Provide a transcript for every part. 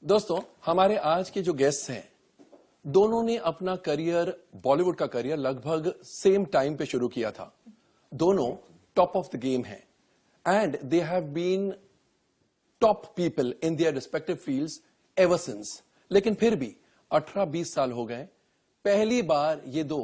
दोस्तों, हमारे आज के जो गेस्ट हैं, दोनों ने अपना करियर, बॉलीवुड का करियर लगभग सेम टाइम पे शुरू किया था। दोनों टॉप ऑफ द गेम हैं and they have been top people in their respective fields ever since. लेकिन फिर भी 18-20 साल हो गए, पहली बार ये दो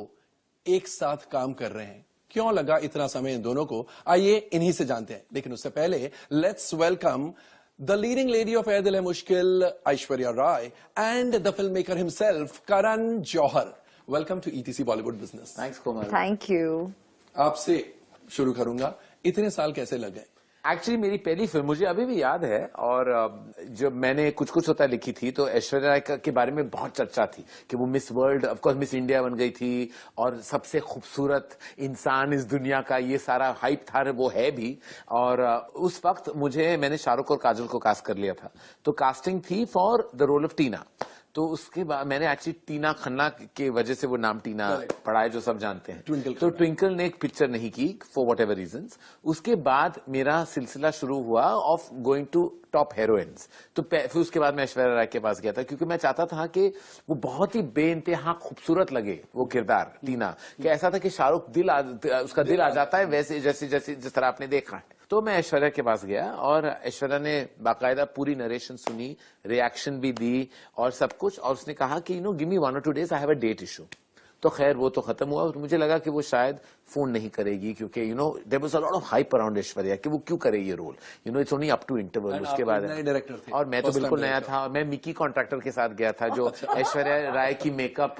एक साथ काम कर रहे हैं। क्यों लगा इतना समय इन दोनों को, आइए इन्हीं से जानते हैं। लेकिन उससे पहले let's welcome the leading lady of Air Dil Hai Mushkil, Aishwarya Rai, and the filmmaker himself, Karan Johar. Welcome to ETC Bollywood Business. Thanks, Komal. Thank you. आपसे शुरू करूंगा, इतने साल कैसे लगे? एक्चुअली मेरी पहली फिल्म मुझे अभी भी याद है, और जब मैंने कुछ कुछ होता लिखी थी तो ऐश्वर्या राय के बारे में बहुत चर्चा थी कि वो miss world, of course miss India बन गई थी और सबसे खूबसूरत इंसान इस दुनिया का, ये सारा हाइप था, वो है भी। और उस वक्त मैंने शाहरुख और काजल को कास्ट कर लिया था, तो कास्टिंग थी फॉर द रोल ऑफ टीना। तो उसके बाद मैंने एक्चुअली टीना खन्ना के वजह से वो नाम टीना पड़ा है, जो सब जानते हैं। तो ट्विंकल ने एक पिक्चर नहीं की फॉर वॉट एवर रीजंस। उसके बाद मेरा सिलसिला शुरू हुआ of going to top heroines. तो फिर उसके बाद मैं ऐश्वर्या राय के पास गया था, क्योंकि मैं चाहता था कि वो बहुत ही बेइंतहा खूबसूरत लगे वो किरदार टीना, कि ऐसा था कि शाहरुख उसका दिल आ जाता है वैसे जिस तरह आपने देखा है। तो मैं ऐश्वर्या के पास गया और ऐश्वर्या ने बाकायदा पूरी नरेशन सुनी, रिएक्शन भी दी और सब कुछ, और उसने कहा कि give me 1 or 2 days, I have a date issue. तो खैर वो तो खत्म हुआ, और मुझे लगा कि वो शायद फोन नहीं करेगी, क्योंकि there was a lot of hype around Aishwarya कि वो क्यों करे ये role, it's only up to interval. उसके बाद डायरेक्टर थे और मैं तो बिल्कुल नया था, और मैं मिकी कॉन्ट्रैक्टर के साथ गया था, जो ऐश्वर्या राय की मेकअप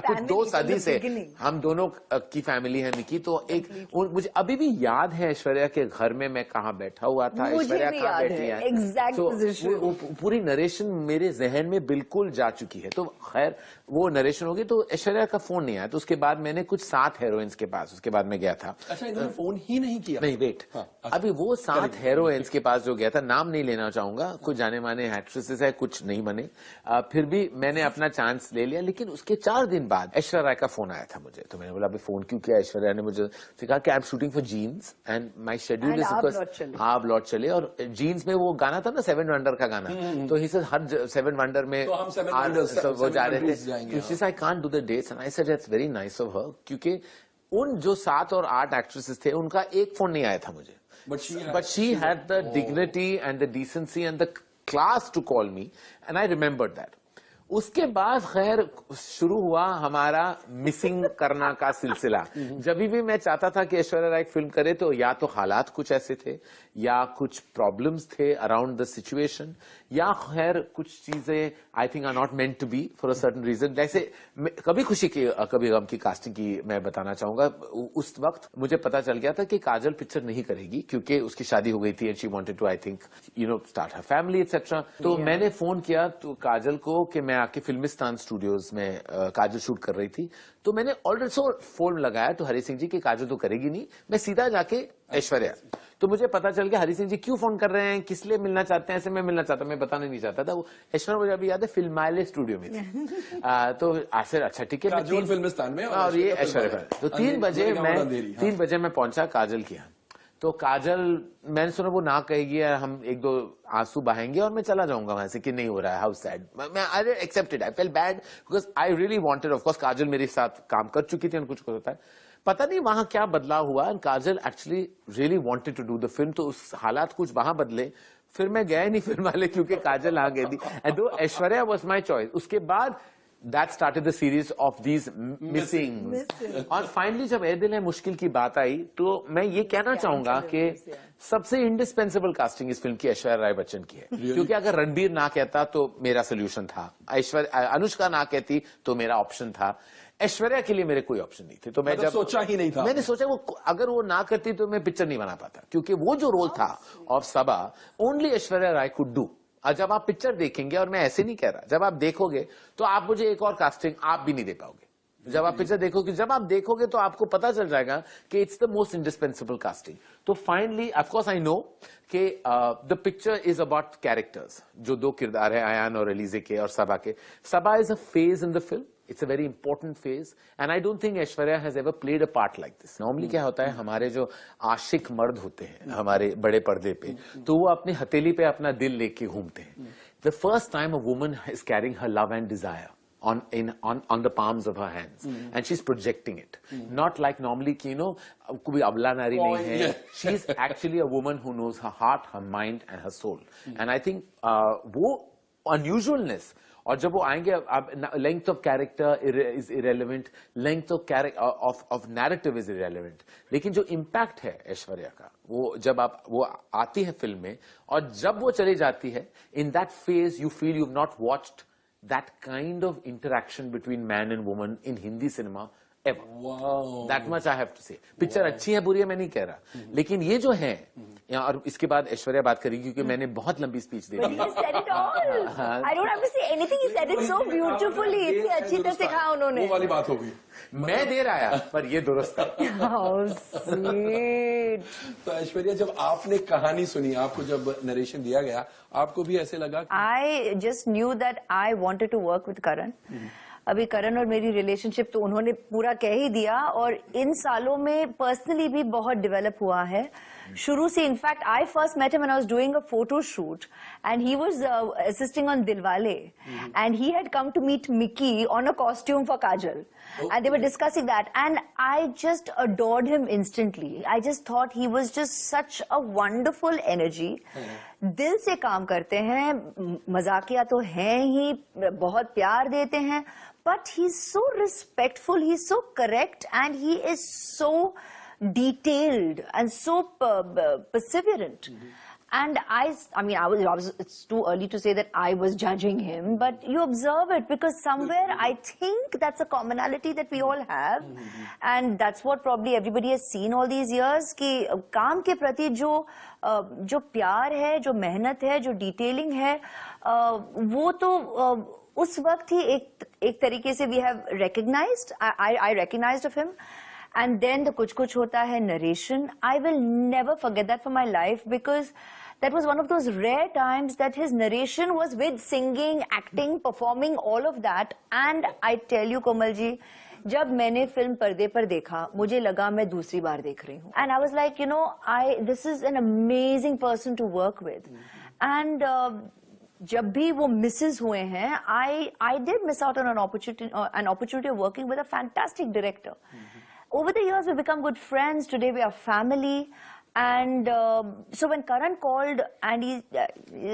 कुछ 2 सदी से हम दोनों की फैमिली है मिकी। तो मुझे अभी भी याद है ऐश्वर्या के घर में मैं कहाँ बैठा हुआ था, ऐश्वर्या कहाँ बैठी है, वो पूरी नरेशन मेरे जहन में बिल्कुल जा चुकी है। तो खैर वो नरेशन होगी, तो ऐश्वर्या का फोन नहीं आया। तो उसके बाद मैंने कुछ 7 हीरोइंस के पास उसके बाद में गया था। अच्छा, इन्होंने फोन ही नहीं किया? नहीं, वेट, अभी वो 7 हीरोइंस के पास जो गया था, नाम नहीं लेना चाहूंगा, कुछ जाने माने एक्ट्रेसेस है, कुछ नहीं बने, फिर भी मैंने अपना चांस ले लिया। लेकिन उसके 4 दिन बाद ऐश्वर्या राय का फोन आया था मुझे। तो मैंने बोला अभी फोन क्यों किया? ऐश्वर्या ने मुझे कहा कि I am shooting for Jeans and my schedule is आप लौट चले। और जीन्स में वो गाना था ना 7 वंडर का गाना, तो ही सेड हर 7 वंडर में वो जा रहे थे। I can't do the dates and I said that's very nice of her, क्योंकि उन जो 7 और 8 एक्ट्रेसेस थे उनका एक फोन नहीं आया था मुझे, but she had the dignity and the decency and the class to call me, and I remembered that. उसके बाद खैर शुरू हुआ हमारा मिसिंग करना का सिलसिला। जब भी मैं चाहता था कि ऐश्वर्या राय फिल्म करे, तो या तो हालात कुछ ऐसे थे, या कुछ प्रॉब्लम्स थे अराउंड द सिचुएशन, या खैर कुछ चीजें I think are not meant to be for a certain reason. जैसे कभी खुशी की कभी गम की कास्टिंग की मैं बताना चाहूंगा। उस वक्त मुझे पता चल गया था कि काजल पिक्चर नहीं करेगी, क्योंकि उसकी शादी हो गई थी and she wanted to I think start her family etcetera. तो मैंने फोन किया तो काजल को कि मैं आके फिल्मिस्तान स्टूडियोज में काजल शूट कर रही थी। तो मैंने ऑलरेडी फोन लगाया तो हरी सिंह जी की काजल तो करेगी नहीं, मैं सीधा जाके ऐश्वर्या। तो मुझे पता चल गया हरी सिंह जी क्यों फोन कर रहे हैं, किस लिए मिलना चाहते हैं, ऐसे मैं मिलना चाहता, मैं बताना नहीं चाहता था। वो ऐश्वर्या मुझे अभी याद है फिल्माइले स्टूडियो में थी। तो फिर अच्छा ठीक है, फिल्मिस्तान में और ये ऐश्वर्या। तो 3 बजे मैं पहुंचा काजल के यहाँ। तो काजल, मैंने सुना वो ना कहेगी, हम 1-2 आंसू बहाएंगे और मैं चला जाऊंगा वहां से, कि नहीं हो रहा है, हाउ सैड। मैं I accepted, I felt bad because I really wanted. Of course Kajal मेरे साथ काम कर चुकी थी, कुछ होता है, पता नहीं वहां क्या बदलाव हुआ, and Kajol actually really wanted to do the film. तो उस हालात कुछ वहां बदले, फिर मैं गया नहीं फिल्म वाले, क्योंकि काजल आ गई थी, एंड दो ऐश्वर्या वाज माय चॉइस। उसके बाद that started the series of these missing. और फाइनली जब ए दिल है मुश्किल की बात आई, तो मैं ये कहना चाहूंगा कि सबसे इंडिस्पेंसिबल कास्टिंग इस फिल्म की ऐश्वर्या राय बच्चन की है। क्योंकि अगर रणबीर ना कहता तो मेरा सोल्यूशन था, अनुष्का ना कहती तो मेरा ऑप्शन था, ऐश्वर्या के लिए मेरे कोई ऑप्शन नहीं थे। तो मैं जब सोचा ही नहीं था, मैंने सोचा वो अगर वो ना करती तो मैं पिक्चर नहीं बना पाता, क्योंकि वो जो रोल था of Saba only Aishwarya Rai could do. और जब आप पिक्चर देखेंगे, और मैं ऐसे नहीं कह रहा, जब आप देखोगे तो आप मुझे एक और कास्टिंग आप भी नहीं दे पाओगे। जब आप पिक्चर देखोगे, जब आप देखोगे तो आपको पता चल जाएगा कि it's the most indispensable casting. तो finally of course I know कि the picture is about characters, जो 2 किरदार है आयान और एलिजे के और सबा के। Saba is a phase in the film, it's a very important phase, and I don't think Aishwarya has ever played a part like this. Normally क्या होता है, हमारे जो आशिक मर्द होते हैं हमारे बड़े पर्दे पे, तो वो अपनी हथेली पे अपना दिल लेके घूमते हैं। the first time a woman is carrying her love and desire on the palms of her hands, and she's projecting it, not like normally, you know, कोई अबला नारी नहीं है. She's actually a woman who knows her heart, her mind, and her soul. And I think वो unusualness. और जब वो आएंगे, अब length of character is irrelevant, length of narrative is irrelevant, लेकिन जो इम्पैक्ट है ऐश्वर्या का, वो जब वो आती है फिल्म में और जब वो चली जाती है, in that phase you feel you have not watched that kind of interaction between man and woman in Hindi cinema ever. Wow. That much I have to say. Picture अच्छी है बुरी है मैं नहीं कह रहा, लेकिन ये जो है, और इसके बाद ऐश्वर्या बात करेगी क्योंकि मैंने बहुत लंबी speech they the. He said it all. I don't have to say anything. He said it so beautifully. इतनी अच्छी तरह सिखाया उन्होंने. वो वाली बात हो गई. मैं दे रहा है पर ये दुरुस्त है. How sweet. तो ऐश्वर्या, जब आपने कहानी सुनी, आपको जब नरेशन दिया गया, आपको भी ऐसे लगा? I just knew that I wanted to work with Karan. अभी करण और मेरी रिलेशनशिप तो उन्होंने पूरा कह ही दिया, और इन सालों में पर्सनली भी बहुत डेवलप हुआ है. शुरू से, in fact I first met him when I was doing a photo shoot and he was assisting on Dilwale, and he had come to meet Mickey on a costume for Kajol, and they were discussing that, and I just adored him instantly. I just thought he was just such a wonderful energy. दिल से काम करते हैं, मजाकिया तो हैं ही, बहुत प्यार देते हैं, but he's so respectful, he's so correct, and he is so detailed and so perseverant. And I mean, it's too early to say that I was judging him, but you observe it because somewhere I think that's a commonality that we all have, and that's what probably everybody has seen all these years, कि काम के प्रति जो प्यार है, जो मेहनत है, जो डिटेलिंग है, वो तो उस वक्त ही एक तरीके से we have recognized, I recognized of him. And then the Kuch Kuch Hota Hai narration, I will never forget that for my life, because that was one of those rare times that his narration was with singing, acting, performing, all of that. And I tell you, Komal ji, जब मैंने film पर्दे पर देखा, मुझे लगा मैं दूसरी बार देख रही हूँ. And I was like, you know, this is an amazing person to work with. And जब भी वो misses हुए हैं, I did miss out on an opportunity of working with a fantastic director. Over the years, we've become good friends. Today, we are family. And so when Karan called and he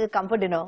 come for dinner,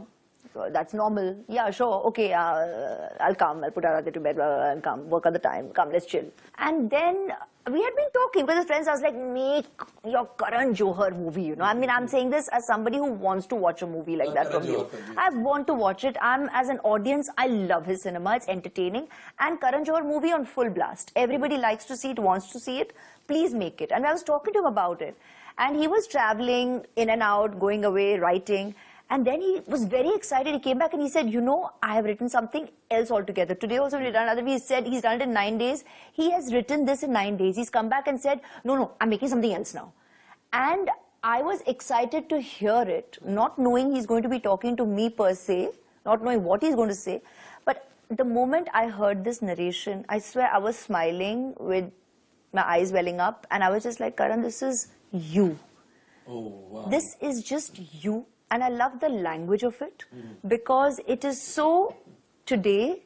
so that's normal. Yeah, sure. Okay, I'll come. I'll put Aradhya to bed. I'll come. Work at the time. Come, let's chill. And then we had been talking with his friends. I was like, make your Karan Johar movie, you know. I mean, I'm saying this as somebody who wants to watch a movie like that from you. I want to watch it. As an audience, I love his cinema. It's entertaining. And Karan Johar movie on full blast. Everybody likes to see it, wants to see it. Please make it. And I was talking to him about it. And he was traveling in and out, going away, writing. And then he was very excited. He came back and he said, you know, I have written something else altogether. Today also we done another. He said he's done it in 9 days. He has written this in 9 days. He's come back and said, no, I'm making something else now. And I was excited to hear it, not knowing he's going to be talking to me per se, not knowing what he's going to say. But the moment I heard this narration, I swear I was smiling with my eyes welling up. And I was just like, Karan, this is you. Oh, wow. This is just you. And I love the language of it because it is so today.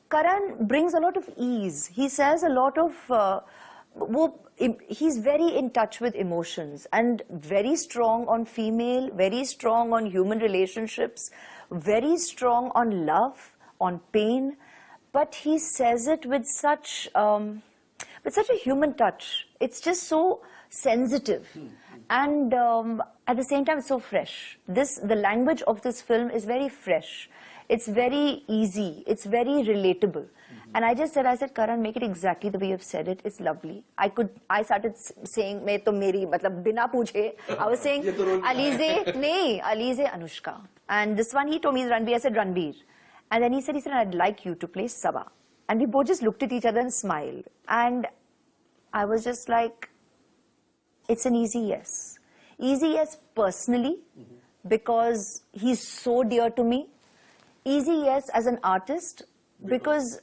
Karan brings a lot of ease. He says a lot of, he's very in touch with emotions and very strong on female, very strong on human relationships, very strong on love, on pain. But he says it with such a human touch. It's just so sensitive. And at the same time, it's so fresh. The language of this film is very fresh. It's very easy. It's very relatable. And I said, Karan, make it exactly the way you've said it. It's lovely. I started saying, मैं तो मेरी, मतलब बिना पूछे. I was saying, Alize Anushka. And this one he told me is Ranbir. I said Ranbir. And then he said, I'd like you to play Saba. And we both just looked at each other and smiled. And I was just like, it's an easy yes. Easy yes personally, because he's so dear to me. Easy yes as an artist, because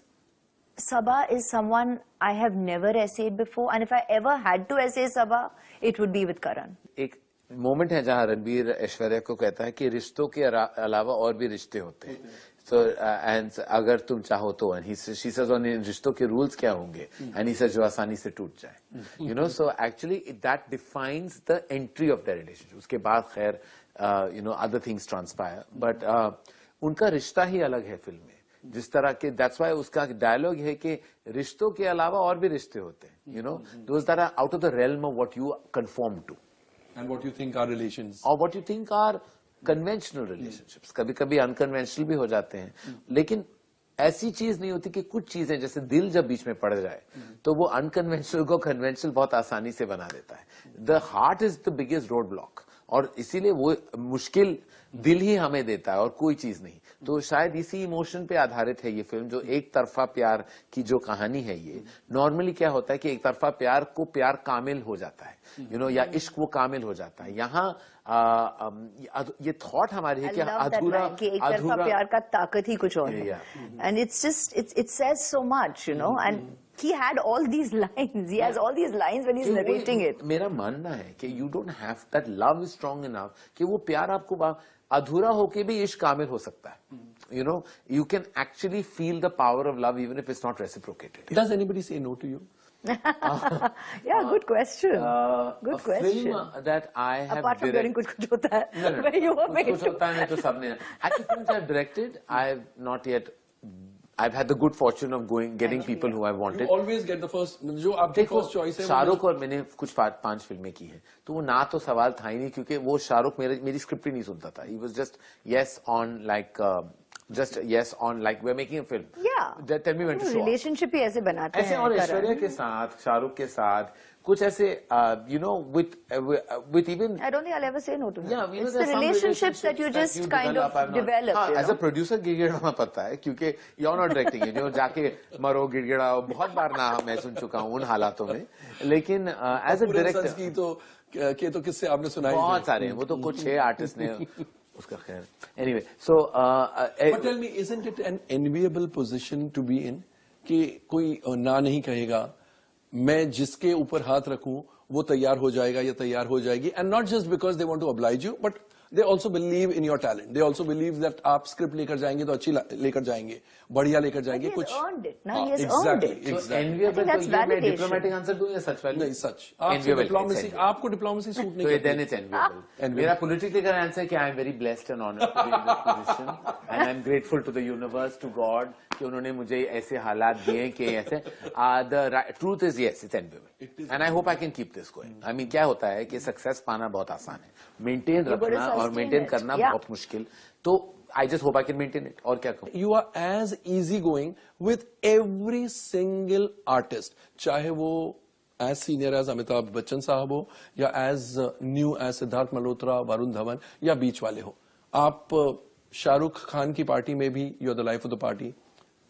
Saba is someone I have never essayed before. And if I ever had to essay Saba, it would be with Karan. एक moment है जहां रणबीर ऐश्वर्या को कहता है कि रिश्तों के अलावा और भी रिश्ते होते हैं, तो एंड अगर तुम चाहो तो, एंड शी सेज ऑन रिश्तों के रूल्स क्या होंगे, एंड ही सेज जो आसानी से टूट जाए, you know. So actually that defines the entry of the relationship. उसके बाद खैर you know other things transpire, but उनका रिश्ता ही अलग है फिल्म में, जिस तरह के, दैट्स व्हाई उसका डायलॉग है कि रिश्तों के अलावा और भी रिश्ते होते हैं, you know, those that are out of the realm of what you conform to, And what you think are relations? और what you think are conventional relationships. कभी कभी अनकन्वेंशनल भी हो जाते हैं, लेकिन ऐसी चीज नहीं होती कि कुछ चीजें जैसे दिल जब बीच में पड़ जाए तो वो अनकन्वेंशनल को कन्वेंशनल बहुत आसानी से बना देता है. The heart is the biggest road block, और इसीलिए वो मुश्किल दिल ही हमें देता है और कोई चीज नहीं. तो शायद इसी इमोशन पे आधारित है ये फिल्म, जो एक तरफा प्यार की जो कहानी है. ये नॉर्मली क्या होता है कि एक तरफा प्यार को प्यार कामिल हो जाता है, यू नो, या इश्क वो कामिल हो जाता है. यहाँ ये थॉट हमारी है कि अधूरा प्यार का ताकत ही कुछ और है. And it's just it says so much, you know. And he had all these lines, he has all these lines when he's narrating it. मेरा मानना है कि you don't have that love is strong enough कि वो प्यार आपको अधूरा होके भी इश्क कामिल हो सकता है. You know, you can actually feel the power of love even if it's not reciprocated. Does anybody say no to you? Yeah, good question. Good question. Film that I have Apart from hearing कुछ होता है, No. where you were made कुछ होता है तो सबने. Actually, films I've directed, I've not yet. I've had the good fortune of getting people who I wanted. You always get the first, जो आपकी first choice है. शाहरुख और मैंने कुछ 5 फिल्में की हैं, तो वो ना तो सवाल था ही नहीं, क्योंकि वो शाहरुख मेरी स्क्रिप्ट ही नहीं सुनता था. He was just yes on like we're making a film. Yeah. Tell me when to show up. Relationship ही ऐसे बनाते हैं. ऐसे, और ऐश्वर्या के साथ, शाहरुख के साथ कुछ ऐसे, you know, with even. I don't think I'll ever say no to him. Yeah, you know, it's the relationships that you just kind of develop. हाँ, as a producer गिड़गिड़ाना पता है, क्योंकि you're not directing it, जो जाके मरो गिड़गिड़ाओ, बहुत बार ना मैं सुन चुका हूँ उन हालातों में. लेकिन as a director की तो किससे आपने सुनाई? बहुत सारे हैं, वो तो कुछ 6 आर्टिस्ट ने उसका. खैर, anyway, so but tell me, isn't it an enviable position to be in कि कोई ना नहीं कहेगा, मैं जिसके ऊपर हाथ रखूं वो तैयार हो जाएगा या तैयार हो जाएगी, and not just because they want to oblige you, but they also believe in your talent. They also believe that आप स्क्रिप्ट लेकर जाएंगे तो अच्छी लेकर जाएंगे, बढ़िया लेकर जाएंगे. कुछ earned it. Now he has earned it. So enviable, तो ये मैं डिप्लोमेटिक आंसर दूं या सच वाली? नहीं, सच. आपको डिप्लोमेसी सूट नहीं करती. तो then it's enviable. मेरा पॉलिटिकली का आंसर है कि I am very blessed and honored to be in this position, and I am grateful to the universe, to God, कि उन्होंने मुझे ऐसे हालात दिए कि ऐसे. The truth is yes, it's enviable, and I hope I can keep this going. I mean, क्या होता है कि सक्सेस पाना बहुत आसान है, मेंटेन रखना और मेंटेन करना बहुत मुश्किल. तो I just hope I can maintain it. और क्या कहूँ? You are as easy going with every single artist, चाहे वो as senior as Amitabh Bachchan साहब हो, या as new as Siddharth Malhotra, Varun Dhawan, या बीच वाले हो. आप शाहरुख खान की पार्टी में भी you are the life of the party.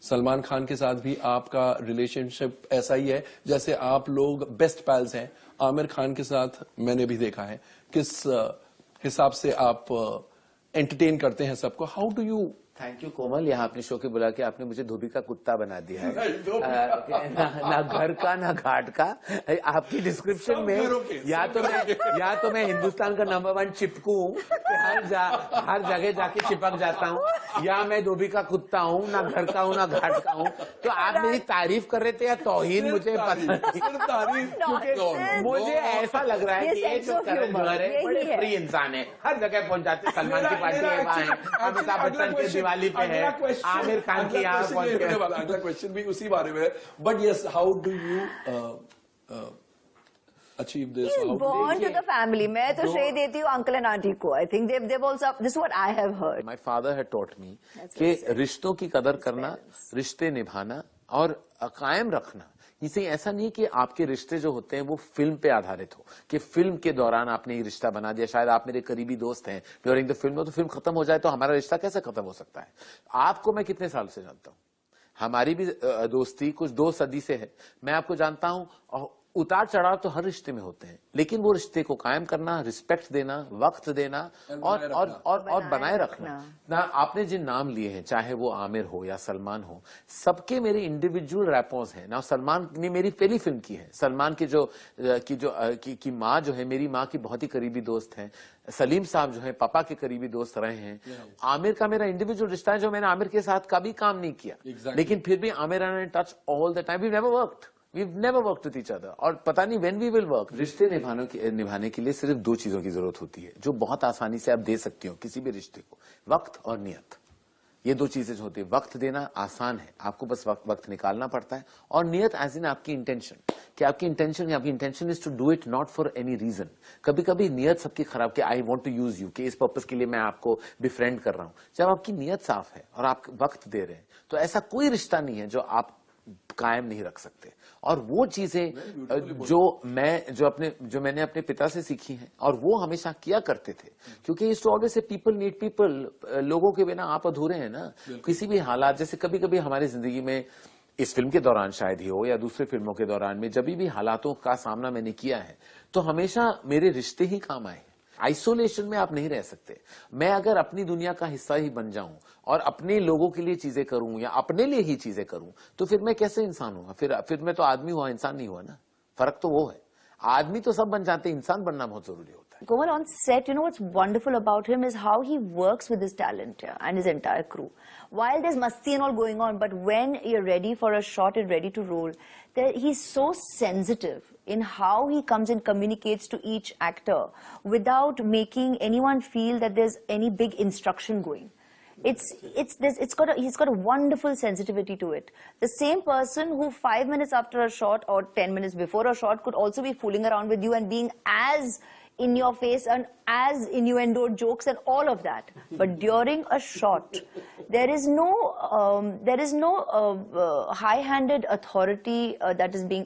Salman Khan के साथ भी आपका रिलेशनशिप ऐसा ही है जैसे आप लोग बेस्ट पैल्स हैं. आमिर खान के साथ मैंने भी देखा है किस हिसाब से आप एंटरटेन करते हैं सबको. How do you? Thank you Komal, यहाँ अपने शो के बुला के आपने मुझे धोबी का कुत्ता बना दिया है. ना घर का ना घाट का. आपकी डिस्क्रिप्शन में या तो मैं हिंदुस्तान का नंबर 1 चिपकू हूँ, हर जगह जाके चिपक जाता हूँ, या मैं धोबी का कुत्ता हूँ, ना घर का हूँ ना घाट का हूँ. तो आप मेरी तारीफ कर रहे थे या तौहीन, मुझे पता नहीं. मुझे ऐसा लग रहा है कि ये जो करण जौहर है बड़े फ्री इंसान है, हर जगह पहुंच जाते. सलमान की पार्टी है वहाँ है, अमिताभ बच्चन के दिवाली पे है, आमिर खान की यहाँ पहुंच गए. अगला क्वेश्चन भी उसी बारे में है. But yes, how do you achieve this? He's born to the family. मैं तो श्रेय देती हूँ अंकल एंड आंटी को. I think they've also, this is what I have heard. My father had taught me कि रिश्तों की कदर करना, रिश्ते निभाना और कायम रखना. इसे ऐसा नहीं कि आपके रिश्ते जो होते हैं वो फिल्म पे आधारित हो, कि फिल्म के दौरान आपने ये रिश्ता बना दिया. शायद आप मेरे करीबी दोस्त हैं ड्यूरिंग द फिल्म, तो फिल्म खत्म हो जाए तो हमारा रिश्ता कैसे खत्म हो सकता है? आपको मैं कितने साल से जानता हूँ, हमारी भी दोस्ती कुछ 2 सदी से है. मैं आपको जानता हूँ उतार चढ़ाव तो हर रिश्ते में होते हैं, लेकिन वो रिश्ते को कायम करना, रिस्पेक्ट देना, वक्त देना और बनाए रखना। ना आपने जिन नाम लिए हैं, चाहे वो आमिर हो या सलमान हो, सबके मेरे इंडिविजुअल रैपर्स हैं ना। सलमान ने मेरी पहली फिल्म की है। सलमान की माँ जो है, मेरी माँ की बहुत ही करीबी दोस्त हैं। सलीम साहब जो है पापा के करीबी दोस्त रहे हैं। आमिर का मेरा इंडिविजुअल रिश्ता है, जो मैंने आमिर के साथ कभी काम नहीं किया, लेकिन फिर भी Aamir and touch all the time. We've never worked with each other, और पता नहीं when we will work। रिश्ते निभाने के लिए सिर्फ दो चीजों की जरूरत होती है, जो बहुत आसानी से आप दे सकती हो किसी भी रिश्ते को, वक्त और नियत। ये दो चीजें जो होती है, वक्त देना आसान है, आपको बस वक्त निकालना पड़ता है, और नियत एज इन आपकी इंटेंशन, कि आपकी intention is to do it not for any reason. कभी कभी नियत सबकी खराब, कि I want to use you, कि इस पर्पस के लिए मैं आपको बिफ्रेंड कर रहा हूं। जब आपकी नियत साफ है और आप वक्त दे रहे हैं, तो ऐसा कोई रिश्ता नहीं है जो आप कायम नहीं रख सकते। और वो चीजें जो मैंने अपने पिता से सीखी हैं, और वो हमेशा किया करते थे, क्योंकि इस always say people need people. लोगों के बिना आप अधूरे हैं ना। किसी भी हालात, जैसे कभी कभी हमारी जिंदगी में, इस फिल्म के दौरान शायद ही हो या दूसरे फिल्मों के दौरान में, जब भी हालातों का सामना मैंने किया है, तो हमेशा मेरे रिश्ते ही काम आए। आइसोलेशन में आप नहीं रह सकते। मैं अगर अपनी दुनिया का हिस्सा ही बन जाऊं और अपने लोगों के लिए चीजें करूं या अपने लिए ही चीजें करूं, तो फिर मैं कैसे इंसान हुआ? फिर मैं तो आदमी हुआ, इंसान नहीं हुआ ना। फर्क तो वो है। आदमी तो सब बन जाते, इंसान बनना बहुत जरूरी होता है। Komal, on set, what's wonderful about him is how he works with his talent and his entire crew. While there's masti and all going on, but when you're ready for a shot and ready to roll, he's so sensitive in how he comes and communicates to each actor without making anyone feel that there's any big instruction going. He's got a wonderful sensitivity to it. The same person who 5 minutes after a shot or 10 minutes before a shot could also be fooling around with you and being as in your face and as innuendo jokes and all of that. But during a shot, there is no high-handed authority that is being,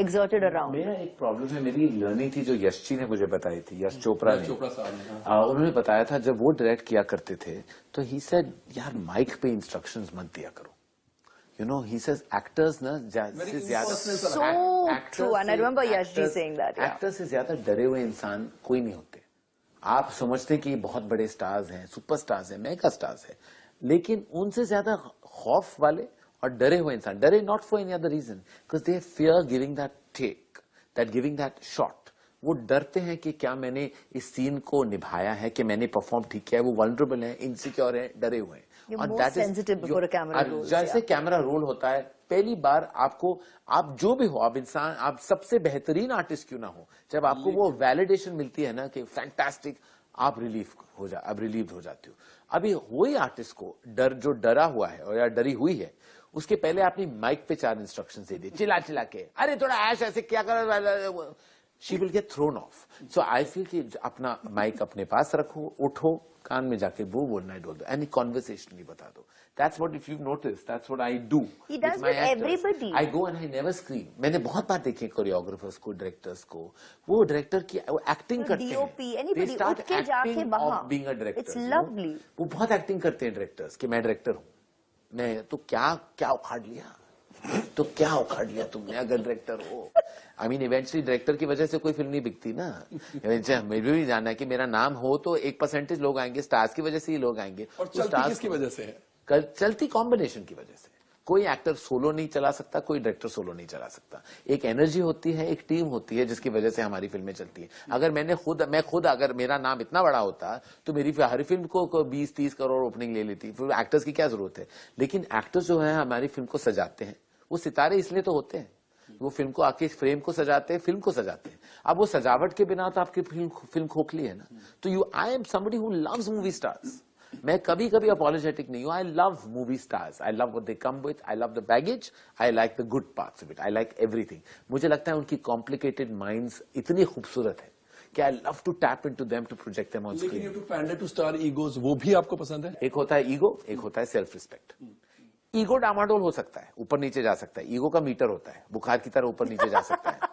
exerted around. मेरा एक problem है, मेरी learning थी जो यश जी ने मुझे बताई थी, यश चोपड़ा ने। उन्होंने बताया था, जब वो डायरेक्ट किया करते थे, तो ही सेड, यार माइक पे इंस्ट्रक्शंस मत दिया करो। He says actors ना so true, and I remember Yash ji saying that. Actors से ज्यादा डरे हुए इंसान कोई नहीं होते। आप समझते कि बहुत बड़े स्टार्स हैं, सुपरस्टार्स हैं, मेगा स्टार्स हैं, लेकिन उनसे ज्यादा खौफ वाले और डरे हुए इंसान, डरे not for any other reason, because they fear giving that take, giving that shot. वो डरते हैं कि क्या मैंने इस सीन को निभाया है, कि मैंने परफॉर्म ठीक किया है। वो वल्नरेबल है, इनसिक्योर है, डरे हुए हैं। जैसे कैमरा रोल होता है, पहली बार आप जो भी हो, आप इंसान, आप सबसे बेहतरीन आर्टिस्ट क्यों ना हो, जब आपको वो वैलिडेशन मिलती है ना कि फैंटास्टिक, आप रिलीव हो जाते हो। अभी वही आर्टिस्ट को जो डरा हुआ है और या डरी हुई है, उसके पहले आपने माइक पे 4 इंस्ट्रक्शन दे दिए, चिल्ला के, अरे थोड़ा ऐश ऐसे क्या कर, she will get thrown off. So I feel कि अपना माइक अपने पास रखो, उठो, कान में जाके वो बोलना है, बोल दो, एनी कॉन्वर्सेशनली बता दो। That's what, if you've noticed, that's what I do. He does with everybody. I go and I never scream. मैंने बहुत बार देखे कोरियोग्राफर्स को, डायरेक्टर्स को, वो डायरेक्टर की एक्टिंग करते हैं। DOP, anybody, उठ के जाके बाहर। Being a director. It's lovely. वो बहुत एक्टिंग करते हैं डायरेक्टर्स, कि मैं डायरेक्टर हूँ, मैं तो क्या उखाड़ लिया तुमने अगर डायरेक्टर हो। I mean, eventually डायरेक्टर की वजह से कोई फिल्म नहीं बिकती ना। मुझे भी जानना है कि मेरा नाम हो तो 1% लोग आएंगे, स्टार्स की वजह से ही लोग आएंगे। और चलती किसकी वजह से है? चलती कॉम्बिनेशन की वजह से। कोई एक्टर सोलो नहीं चला सकता, कोई डायरेक्टर सोलो नहीं चला सकता। एक एनर्जी होती है, एक टीम होती है, जिसकी वजह से हमारी फिल्में चलती है। अगर मैं खुद अगर मेरा नाम इतना बड़ा होता, तो मेरी हर फिल्म को 20-30 करोड़ ओपनिंग ले लेती। फिर एक्टर्स की क्या जरूरत है? लेकिन एक्टर्स जो है हमारी फिल्म को सजाते हैं, वो सितारे इसलिए तो होते हैं, वो फिल्म को आके फ्रेम को सजाते हैं, फिल्म को सजाते हैं। अब वो सजावट के बिना तो आपकी फिल्म खोखली है ना। तो I am somebody who loves movie stars. मैं कभी अपॉलोजेटिक नहीं हूं। I love movie stars, I love what they come with, I love the baggage, I like the good parts of it, I like everything. मुझे लगता है उनकी complicated minds इतनी खूबसूरत है कि I love to tap into them, to project them on screen. लेकिन you to pander to star egos, वो भी आपको पसंद है? एक होता है ईगो, एक होता है सेल्फ रिस्पेक्ट। ईगो डामाडोल हो सकता है, ऊपर नीचे जा सकता है। ईगो का मीटर होता है, बुखार की तरह ऊपर नीचे जा सकता है,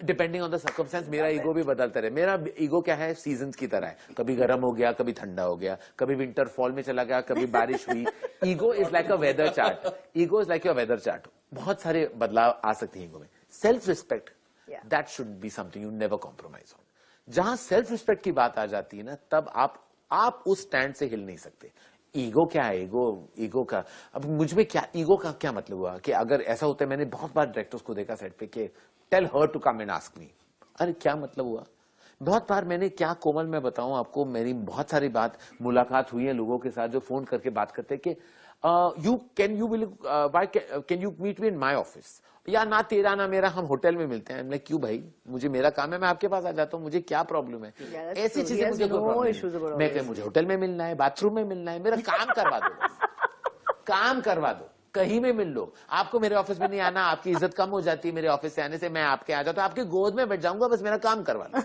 डिपेंडिंग ऑन द सर्कमस्टेंस। मेरा ईगो भी बदलता रहे। मेरा ईगो क्या है, सीजन्स की तरह है, कभी गर्म हो गया, कभी ठंडा हो गया, कभी विंटर फॉल में चला गया, कभी बारिश हुई। Ego is like a weather chart. Ego is like your weather chart. बहुत सारे बदलाव आ सकते हैं ईगो में। Self respect, Yeah. That should be something you never compromise on. जहां सेल्फ रिस्पेक्ट की बात आ जाती है ना, तब आप उस स्टैंड से हिल नहीं सकते। ईगो क्या है? ईगो का अब मुझ में क्या, ईगो का क्या मतलब हुआ कि अगर ऐसा होता है, मैंने बहुत बार डायरेक्टर्स को देखा सेट पे कि tell her to come and ask me. अरे क्या मतलब हुआ? बहुत बार मैंने, क्या कोमल मैं बताऊं आपको, मेरी बहुत सारी बात मुलाकात हुई है लोगों के साथ जो फोन करके बात करते कि can you meet me in my office, या ना तेरा ना मेरा, हम होटल में मिलते हैं। मैं क्यों भाई, मुझे मेरा काम है, मैं आपके पास आ जाता हूँ, मुझे क्या प्रॉब्लम है? that's ऐसी true. चीजें He has मुझे कोई no प्रॉब्लम issues नहीं। about मैं all कह, मुझे होटल में मिलना है, बाथरूम में मिलना है, मेरा काम करवा दो बस। काम करवा दो, कहीं में मिल लो। आपको मेरे ऑफिस में नहीं आना, आपकी इज्जत कम हो जाती है मेरे ऑफिस से आने से। मैं आपके आ जाता हूं, आपके गोद में बैठ जाऊंगा, बस मेरा काम करवा लो।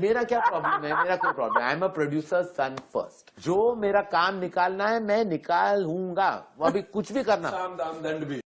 मेरा क्या प्रॉब्लम है? मेरा कोई problem, I am a producer son first. जो मेरा काम निकालना है मैं निकालूंगा, वो अभी कुछ भी करना। साम दाम दंड भी।